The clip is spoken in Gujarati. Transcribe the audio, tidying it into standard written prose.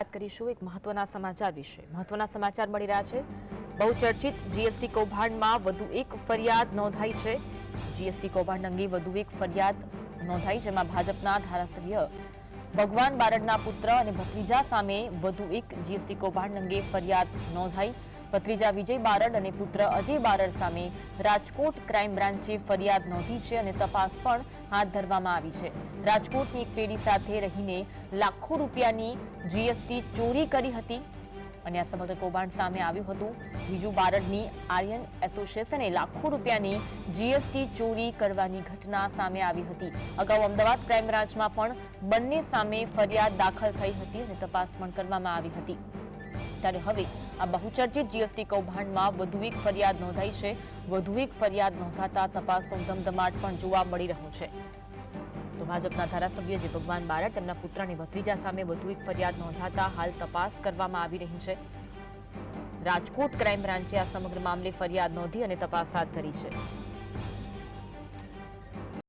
વાત કરીશું એક મહત્વના સમાચાર વિશે। મહત્વના સમાચાર મળી રહ્યા છે। બહુચર્ચિત જીએસટી કૌભાંડમાં વધુ એક ફરિયાદ નોંધાઈ છે। જીએસટી કૌભાંડ અંગે વધુ એક ફરિયાદ નોંધાઈ, જેમાં ભાજપના ધારાસભ્ય ભગવાન બારડના પુત્ર અને ભત્રીજા સામે વધુ એક જીએસટી કૌભાંડ અંગે ફરિયાદ નોંધાઈ। ભત્રીજા વિજય બારડ અને પુત્ર અજય બારડ સામે રાજકોટ ક્રાઇમ બ્રાન્ચે ફરિયાદ નોંધી છે અને તપાસ પણ હાથ ધરવામાં આવી છે। રાજકોટની એક પેઢી સાથે રહીને લાખો રૂપિયાની જીએસટી ચોરી કરી હતી અને આ સમગ્ર કૌભાંડ સામે આવ્યું હતું। વિજુ બારડની આર્યન એસોસિએશને લાખો રૂપિયાની જીએસટી ચોરી કરવાની ઘટના સામે આવી હતી। અગાઉ અમદાવાદ ક્રાઇમ બ્રાન્ચમાં પણ બંને સામે ફરિયાદ દાખલ થઈ હતી અને તપાસ પણ કરવામાં આવી હતી। ત્યારે હવે આ બહુચર્ચિત જીએસટી કૌભાંડમાં વધુ એક ફરિયાદ નોંધાઈ છે। વધુ એક ફરિયાદ નોંધાતા તપાસનો ધમધમાટ પણ જોવા મળી રહ્યો છે। તો ભાજપના ધારાસભ્ય જે ભગવાન બારડ તેમના પુત્ર અને ભત્રીજા સામે વધુ એક ફરિયાદ નોંધાતા હાલ તપાસ કરવામાં આવી રહી છે। રાજકોટ ક્રાઇમ બ્રાન્ચે આ સમગ્ર મામલે ફરિયાદ નોંધી અને તપાસ હાથ ધરી છે।